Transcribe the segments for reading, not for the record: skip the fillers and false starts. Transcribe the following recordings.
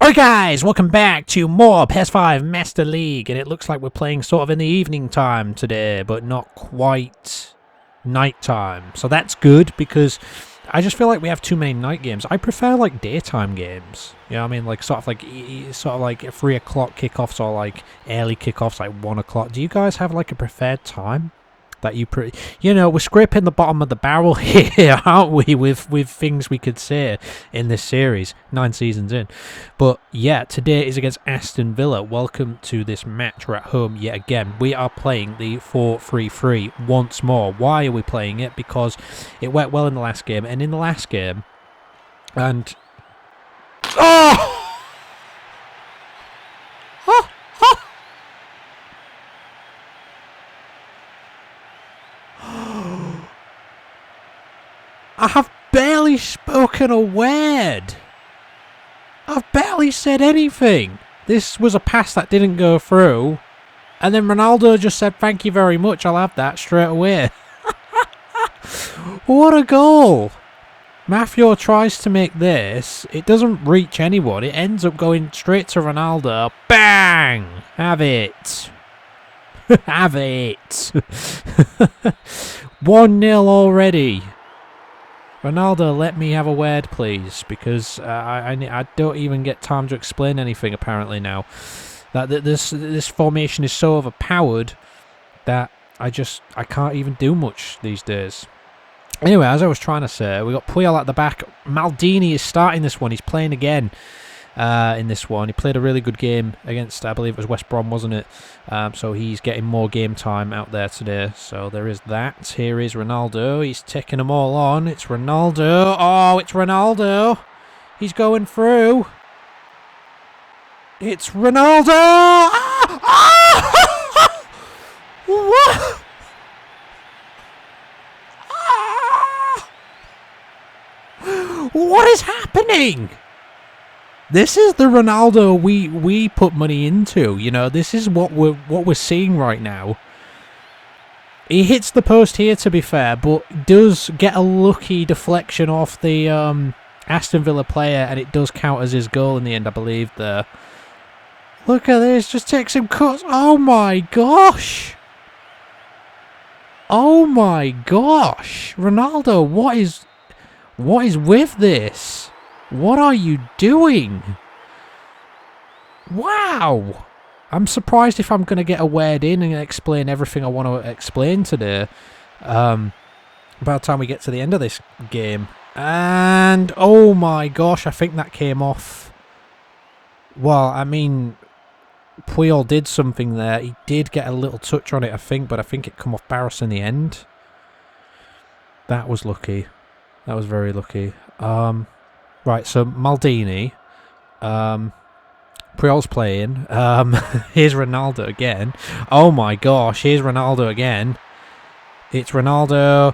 Hi guys, welcome back to more PS5 Master League, and it looks like we're playing sort of in the evening time today, but not quite night time. So that's good, because I just feel like we have too many night games. I prefer like daytime games. You know what I mean? Like sort of like 3 o'clock kickoffs, or like early kickoffs like 1 o'clock. Do you guys have like a preferred time? That we're scraping the bottom of the barrel here, aren't we, with things we could say in this series, 9 seasons in. But yeah, today is against Aston Villa. Welcome to this match. We're at home yet again. We are playing the 4-3-3 once more. Why are we playing it? Because it went well in the last game, and in the last game, and oh! I have barely spoken a word. I've barely said anything. This was a pass that didn't go through. And then Ronaldo just said, "Thank you very much, I'll have that," straight away. What a goal. Mafio tries to make this. It doesn't reach anyone. It ends up going straight to Ronaldo. Bang! Have it. Have it. 1-0 already. Ronaldo, let me have a word, please, because I don't even get time to explain anything, apparently, now. That this formation is so overpowered that I can't even do much these days. Anyway, as I was trying to say, we got Puyol at the back. Maldini is starting this one. He's playing again in this one. He played a really good game against, I believe it was West Brom, wasn't it? So he's getting more game time out there today. So there is that. Here is Ronaldo. He's taking them all on. It's Ronaldo. Oh, it's Ronaldo. He's going through. It's Ronaldo. Ah! Ah! What? Ah! What is happening? This is the Ronaldo we put money into, you know. This is what we're seeing right now. He hits the post here, to be fair, but does get a lucky deflection off the Aston Villa player, and it does count as his goal in the end, I believe. There. Look at this, just takes some cuts. Oh my gosh! Oh my gosh, Ronaldo, what is with this? What are you doing? Wow! I'm surprised if I'm going to get a word in and explain everything I want to explain today. By the time we get to the end of this game. And, oh my gosh, I think that came off. Well, I mean, Puyol did something there. He did get a little touch on it, I think, but I think it come off Barros in the end. That was lucky. That was very lucky. Right, so Maldini, Puyol's playing, here's Ronaldo again. Oh my gosh, here's Ronaldo again. It's Ronaldo,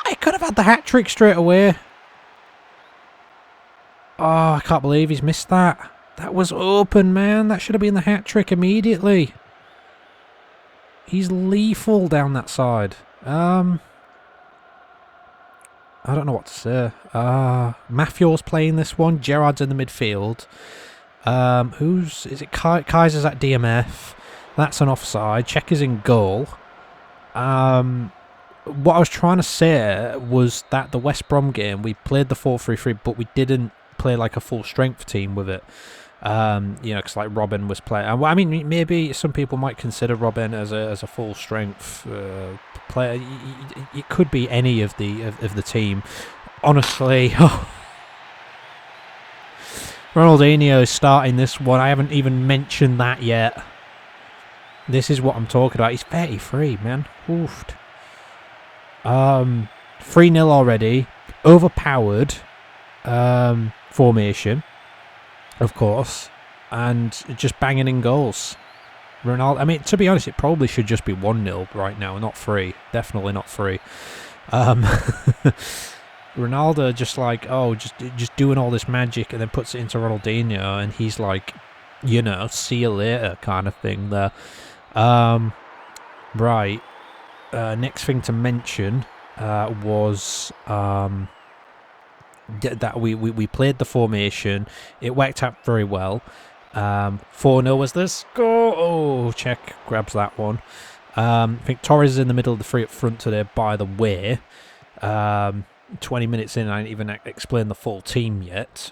I could have had the hat-trick straight away. Oh, I can't believe he's missed that. That was open, man, that should have been the hat-trick immediately. He's lethal down that side. I don't know what to say. Mafio's playing this one. Gerrard's in the midfield. Is it Kaiser's at DMF. That's an offside. Cech is in goal. What I was trying to say was that the West Brom game, we played the 4-3-3, but we didn't play like a full strength team with it. Because like Robin was playing. I mean, maybe some people might consider Robin as a full strength player. It could be any of the team. Honestly, Ronaldinho is starting this one. I haven't even mentioned that yet. This is what I'm talking about. He's 33, man. Oofed. 3-0 already. Overpowered formation. Of course, and just banging in goals. Ronaldo, I mean, to be honest, it probably should just be 1-0 right now, not 3. Definitely not 3. Ronaldo just like, just doing all this magic, and then puts it into Ronaldinho, and he's like, see you later kind of thing there. Right. Next thing to mention was that we played the formation. It worked out very well. 4-0 was the score. Oh, Czech grabs that one. I think Torres is in the middle of the three up front today, by the way. 20 minutes in, I didn't even explain the full team yet.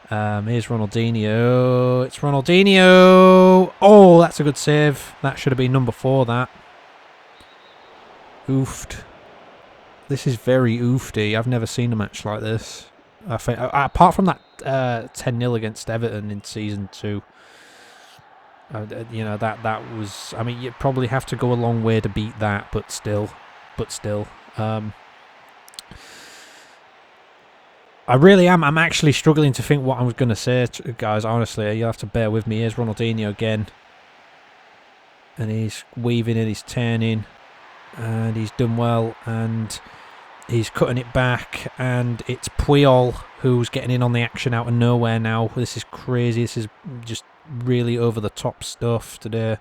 Here's Ronaldinho. It's Ronaldinho. Oh, that's a good save. That should have been number 4, that. Oofed. This is very oofty. I've never seen a match like this. I think, apart from that 10-0 against Everton in Season 2. You know, that was... I mean, you probably have to go a long way to beat that, but still. I really am. I'm actually struggling to think what I was going to say, guys. Honestly, you'll have to bear with me. Here's Ronaldinho again. And he's weaving in, he's turning. And he's done well. And he's cutting it back. And it's Puyol who's getting in on the action out of nowhere now. This is crazy. This is just really over-the-top stuff today.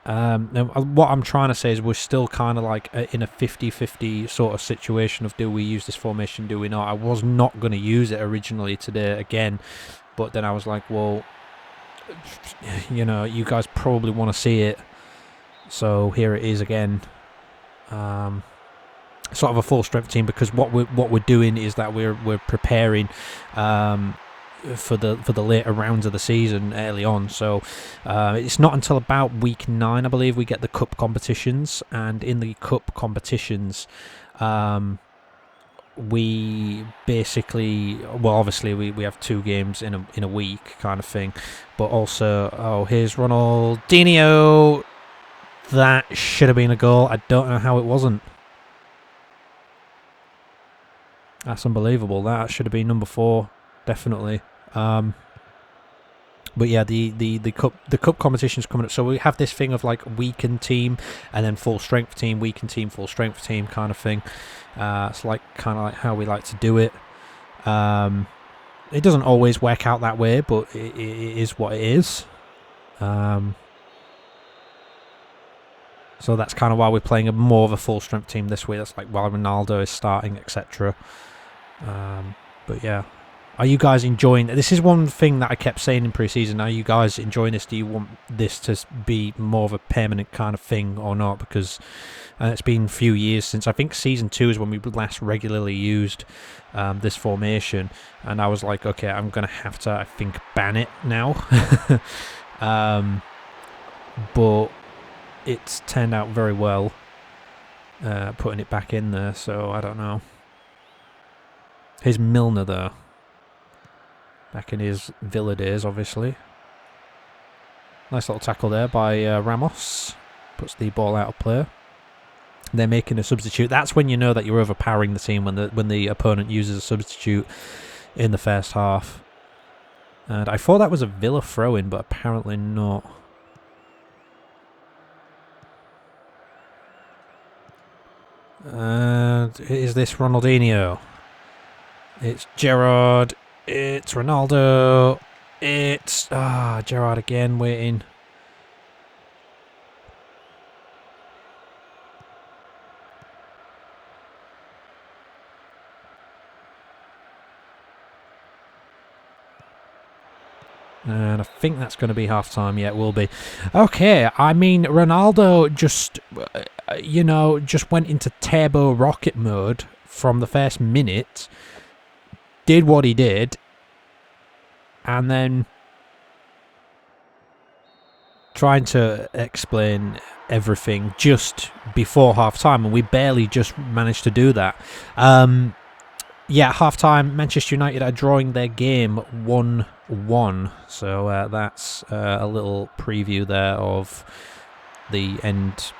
What I'm trying to say is we're still kind of like in a 50-50 sort of situation of do we use this formation, do we not? I was not going to use it originally today again, but then I was like, well, you know, you guys probably want to see it, so here it is again. Sort of a full strength team, because what we're doing is that we're preparing for the later rounds of the season early on. So it's not until about week 9, I believe, we get the cup competitions, and in the cup competitions we basically, well, obviously we have 2 games in a week kind of thing, but also, oh, here's Ronaldinho. That should have been a goal. I don't know how it wasn't. That's unbelievable. That should have been number 4, definitely. But yeah, the cup competition's coming up, so we have this thing of like weakened team and then full strength team, weakened team, full strength team kind of thing. It's like kind of like how we like to do it. It doesn't always work out that way, but it is what it is. So that's kind of why we're playing more of a full strength team this week. That's like while Ronaldo is starting, etc. But yeah. Are you guys enjoying it? This is one thing that I kept saying in pre-season. Are you guys enjoying this? Do you want this to be more of a permanent kind of thing or not? Because it's been a few years since, I think Season 2 is when we last regularly used this formation. And I was like, okay, I'm going to have to, I think, ban it now. But it's turned out very well, putting it back in there. So I don't know. Here's Milner though. Back in his Villa days, obviously. Nice little tackle there by Ramos. Puts the ball out of play. They're making a substitute. That's when you know that you're overpowering the team, when the opponent uses a substitute in the first half. And I thought that was a Villa throw-in, but apparently not. And is this Ronaldinho? It's Gerrard. It's Ronaldo. It's Gerrard again, waiting. And I think that's going to be half-time. Yeah, it will be. Okay, I mean, Ronaldo just, you know, just went into turbo rocket mode from the first minute. Did what he did, and then trying to explain everything just before half-time, and we barely just managed to do that. Yeah, half-time, Manchester United are drawing their game 1-1, so that's a little preview there of the end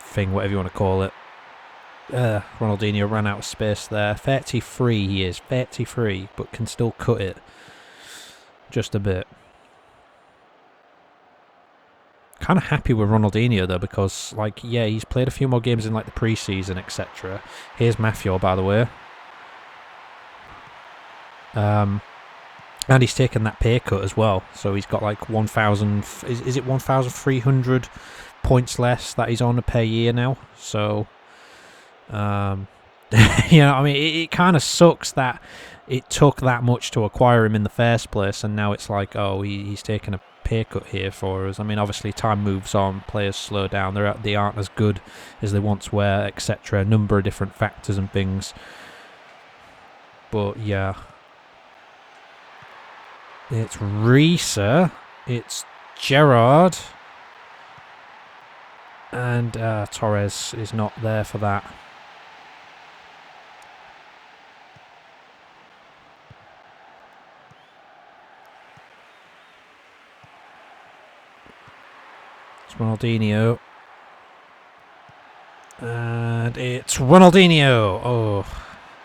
thing, whatever you want to call it. Ronaldinho ran out of space there. 33 he is, 33, but can still cut it just a bit. Kind of happy with Ronaldinho though, because like, yeah, he's played a few more games in like the pre-season, etc. Here's Mafio, by the way. And he's taken that pay cut as well, so he's got like 1,000. Is it 1,300 points less that he's on per year now? So. You know, I mean, it kind of sucks that it took that much to acquire him in the first place, and now it's like, oh, he's taking a pay cut here for us. I mean, obviously, time moves on, players slow down, they aren't as good as they once were, etc. A number of different factors and things. But yeah, it's Reese, it's Gerrard, and Torres is not there for that. It's Ronaldinho. And it's Ronaldinho. Oh,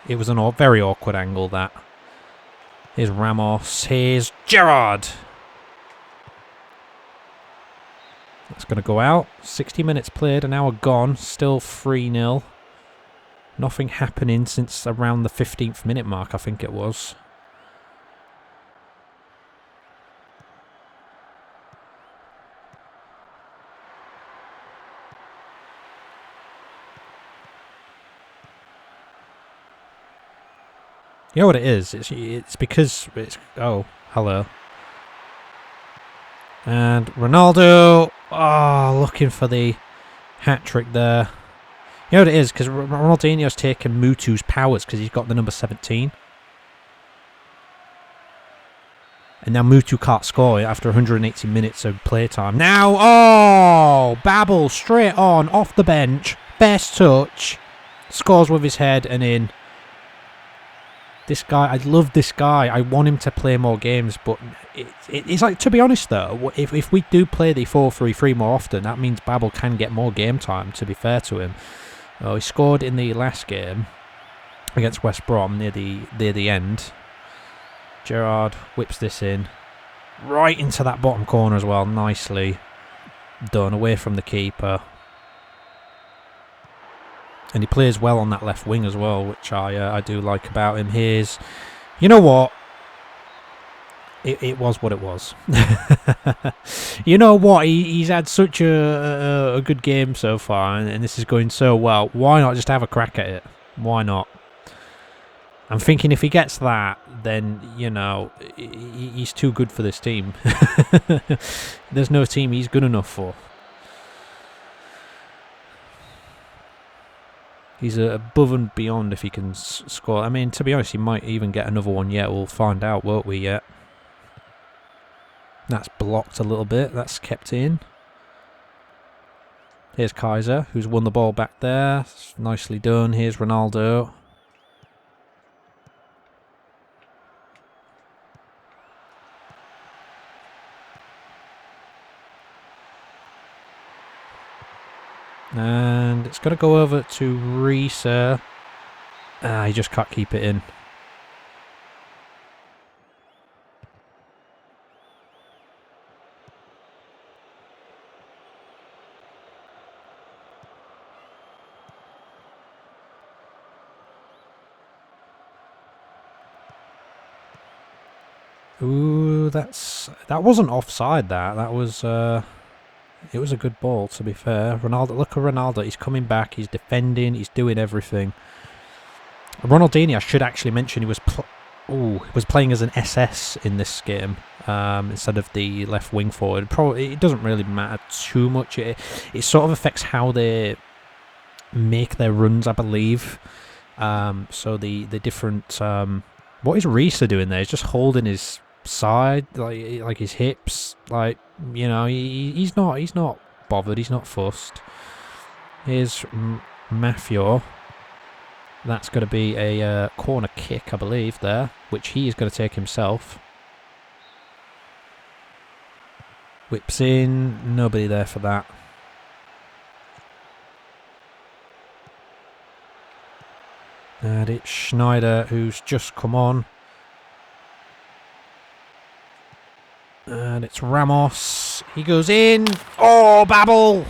it was a very awkward angle, that. Here's Ramos. Here's Gerrard. That's going to go out. 60 minutes played, an hour gone. Still 3-0. Nothing happening since around the 15th minute mark, I think it was. You know what it is? It's because it's... Oh, hello. And Ronaldo... Oh, looking for the hat-trick there. You know what it is? Because Ronaldinho's taken Mutu's powers because he's got the number 17. And now Mutu can't score after 180 minutes of playtime. Now, oh! Babel straight on, off the bench. Best touch. Scores with his head and in. This guy, I love this guy. I want him to play more games, but it's like, to be honest though, if we do play the 4-3-3 more often, that means Babel can get more game time, to be fair to him. Oh, he scored in the last game against West Brom near the end. Gerrard whips this in. Right into that bottom corner as well. Nicely done, away from the keeper. And he plays well on that left wing as well, which I do like about him. Here's, you know what? It was what it was. You know what? He's had such a good game so far, and this is going so well. Why not just have a crack at it? Why not? I'm thinking if he gets that, then, you know, he's too good for this team. There's no team he's good enough for. He's above and beyond if he can score. I mean, to be honest, he might even get another one yet. We'll find out, won't we, yet? That's blocked a little bit. That's kept in. Here's Kaiser, who's won the ball back there. Nicely done. Here's Ronaldo. And it's going to go over to Reese. He just can't keep it in. Ooh, that wasn't offside. That was. It was a good ball, to be fair. Ronaldo, look at Ronaldo. He's coming back. He's defending. He's doing everything. Ronaldinho, I should actually mention, he was playing as an SS in this game instead of the left wing forward. Probably it doesn't really matter too much. It sort of affects how they make their runs, I believe. So the different. What is Reese doing there? He's just holding his side, like his hips, like, you know, he's not bothered, he's not fussed. Here's Mafio. That's going to be a corner kick, I believe, there, which he is going to take himself. Whips in, nobody there for that. And it's Schneider who's just come on. And it's Ramos. He goes in. Oh, Babel!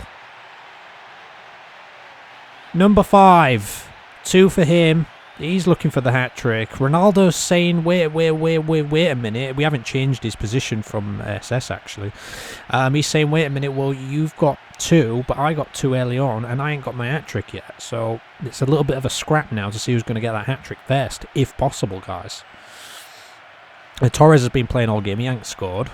Number 5. 2 for him. He's looking for the hat-trick. Ronaldo's saying, wait a minute. We haven't changed his position from SS, actually. He's saying, wait a minute, well, you've got 2, but I got 2 early on, and I ain't got my hat-trick yet. So it's a little bit of a scrap now to see who's going to get that hat-trick first, if possible, guys. Torres has been playing all game. He ain't scored.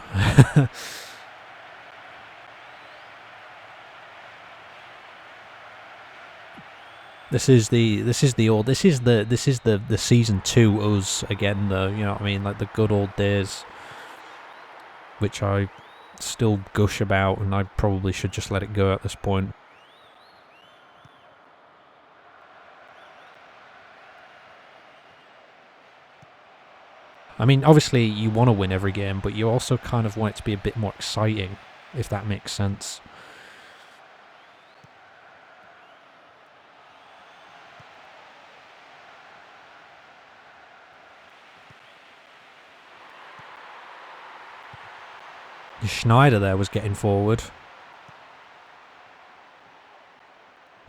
This is the season 2 us again, though. You know what I mean? Like the good old days, which I still gush about, and I probably should just let it go at this point. I mean, obviously you want to win every game, but you also kind of want it to be a bit more exciting, if that makes sense. Schneider there was getting forward.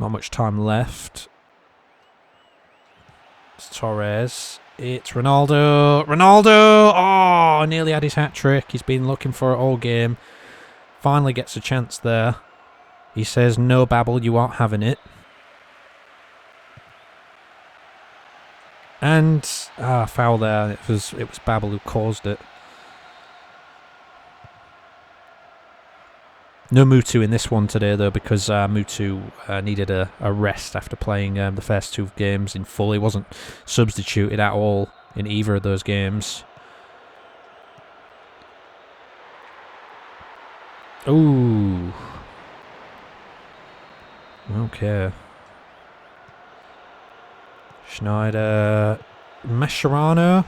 Not much time left. It's Torres. It's Ronaldo. Ronaldo! Oh, nearly had his hat-trick. He's been looking for it all game. Finally gets a chance there. He says, no, Babel, you aren't having it. And, foul there. It was Babel who caused it. No Mutu in this one today, though, because Mutu needed a rest after playing the first 2 games in full. He wasn't substituted at all in either of those games. Ooh. Okay. Schneider. Mascherano.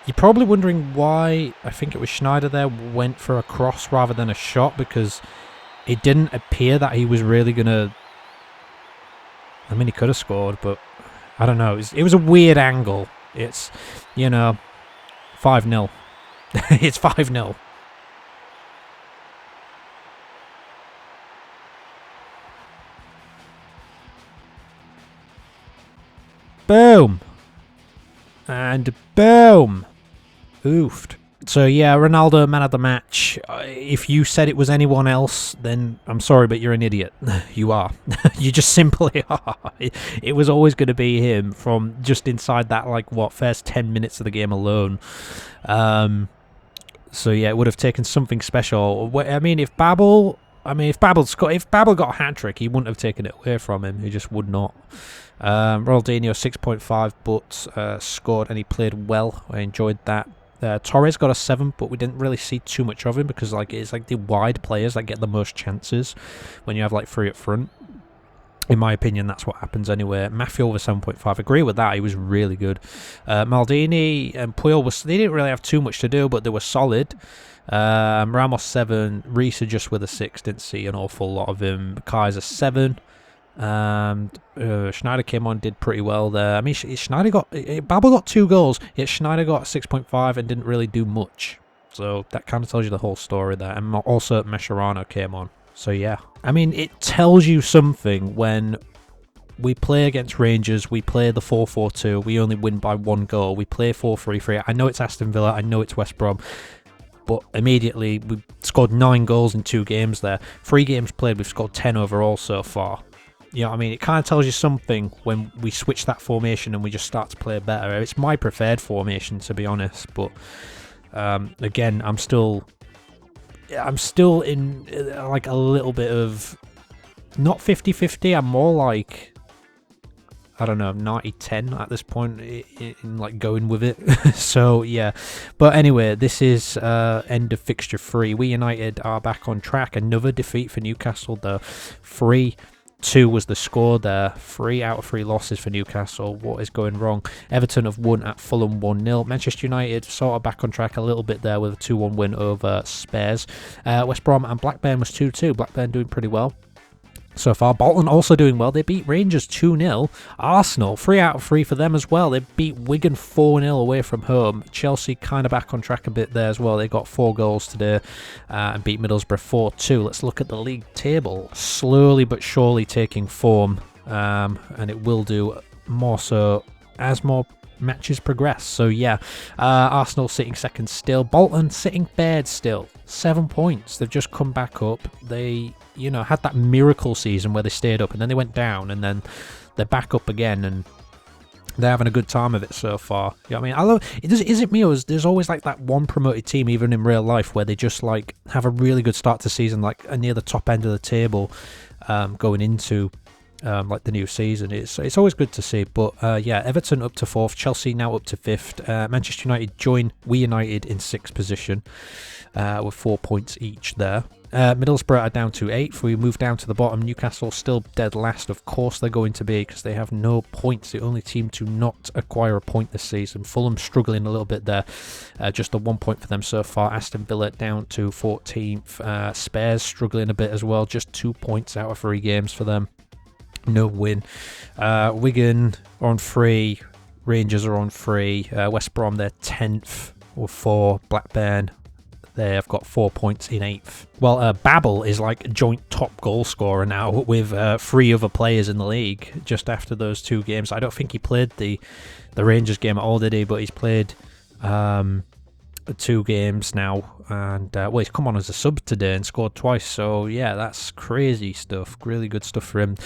You're probably wondering why I think it was Schneider there went for a cross rather than a shot, because it didn't appear that he was really going to... I mean, he could have scored, but I don't know. It was a weird angle. It's, you know, 5-0. It's 5-0. Boom. And boom. Oofed. So yeah, Ronaldo, man of the match. If you said it was anyone else, then I'm sorry, but you're an idiot. You are. You just simply are. It was always going to be him from just inside that, like, what, first 10 minutes of the game alone. So yeah, it would have taken something special. I mean, if Babel got a hat-trick, he wouldn't have taken it away from him. He just would not. Ronaldinho 6.5, but scored, and he played well. I enjoyed that. Torres got a 7, but we didn't really see too much of him because it's like the wide players that get the most chances when you have like 3 up front. In my opinion, that's what happens anyway. Mafia over 7.5. Agree with that. He was really good. Maldini and Puyol they didn't really have too much to do, but they were solid. Ramos 7. Reese just with a 6. Didn't see an awful lot of him. Kaiser 7. Schneider came on, did pretty well there. I mean, Babel got 2 goals, yet Schneider got 6.5 and didn't really do much. So that kind of tells you the whole story there. And also Mascherano came on. So yeah, I mean, it tells you something when we play against Rangers. We play the 4-4-2. We only win by 1 goal. We play 4-3-3. I know it's Aston Villa. I know it's West Brom. But immediately we scored 9 goals in 2 games there. 3 games played, we've scored 10 overall so far. You know what I mean? It kind of tells you something when we switch that formation and we just start to play better. It's my preferred formation, to be honest. But again, I'm still in like a little bit of not 50-50. I'm more like, I don't know, 90-10 at this point in like going with it. So yeah, but anyway, this is end of fixture 3. We United are back on track. Another defeat for Newcastle though. 3-2 was the score there. 3 out of 3 losses for Newcastle. What is going wrong? Everton have won at Fulham 1-0. Manchester United sort of back on track a little bit there with a 2-1 win over Spurs. West Brom and Blackburn was 2-2. Blackburn doing pretty well. so far. Bolton also doing well. They beat Rangers 2-0. Arsenal, 3 out of 3 for them as well. They beat Wigan 4-0 away from home. Chelsea kind of back on track a bit there as well. They got 4 goals today and beat Middlesbrough 4-2. Let's look at the league table. Slowly but surely taking form, and it will do more so as more matches progress. So yeah, Arsenal sitting second still. Bolton sitting third still. 7 points. They've just come back up. They, had that miracle season where they stayed up and then they went down and then they're back up again and they're having a good time of it so far. You know what I mean? I love it. Isn't me? There's always like that one promoted team, even in real life, where they just like have a really good start to season, like near the top end of the table, going into like the new season. It's always good to see. But yeah, Everton up to 4th, Chelsea now up to 5th, Manchester United join We United in 6th position with 4 points each there. Middlesbrough are down to 8th. We move down to the bottom. Newcastle still dead last. Of course they're going to be, because they have no points. The only team to not acquire a point this season. Fulham struggling a little bit there. Just a 1 point for them so far. Aston Villa down to 14th. Spurs struggling a bit as well. Just 2 points out of 3 games for them. No win. Wigan are on 3. Rangers are on 3. West Brom, they're 10th with 4. Blackburn, they have got 4 points in 8th. Well, Babel is like joint top goal scorer now with 3 other players in the league just after those 2 games. I don't think he played the Rangers game at all, did he? But he's played 2 games now, and well, he's come on as a sub today and scored twice, so yeah, that's crazy stuff. Really good stuff for him.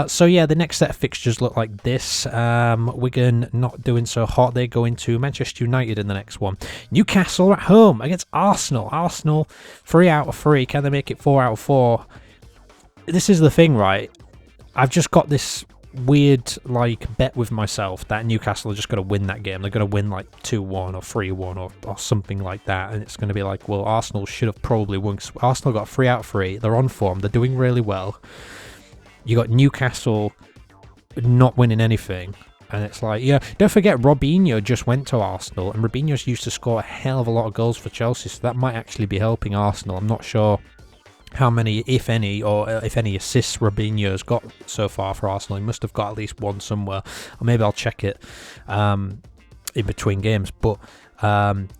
So yeah, the next set of fixtures look like this. Wigan not doing so hot. They go into Manchester United in the next one. Newcastle at home against Arsenal. Arsenal 3 out of 3. Can they make it 4 out of 4? This is the thing, right? I've just got this weird like bet with myself that Newcastle are just going to win that game. They're going to win like 2-1 or 3-1 or something like that, and it's going to be like, well, Arsenal should have probably won. Arsenal got 3 out of 3. They're on form. They're doing really well. You got Newcastle not winning anything, and it's like, yeah, don't forget Robinho just went to Arsenal, and Robinho's used to score a hell of a lot of goals for Chelsea, so that might actually be helping Arsenal. I'm not sure how many, if any, or if any assists Robinho's got so far for Arsenal. He must have got at least one somewhere, or maybe I'll check it in between games. But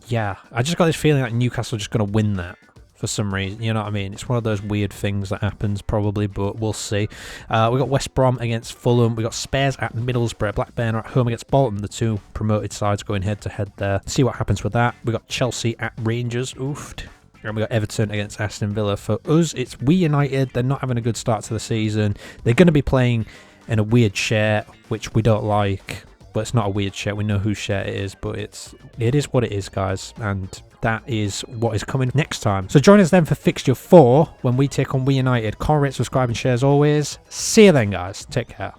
yeah, I just got this feeling like Newcastle are just going to win that for some reason. You know what I mean? It's one of those weird things that happens probably, but we'll see. We got West Brom against Fulham. We got Spurs at Middlesbrough. Blackburn are at home against Bolton. The 2 promoted sides going head to head there. See what happens with that. We got Chelsea at Rangers. Oofed. And we got Everton against Aston Villa. For us, it's We United. They're not having a good start to the season. They're going to be playing in a weird shirt, which we don't like. But it's not a weird shirt. We know whose shirt it is. But it is what it is, guys. And that is what is coming next time. So join us then for Fixture 4 when we take on We United. Comment, rate, subscribe, and share as always. See you then, guys. Take care.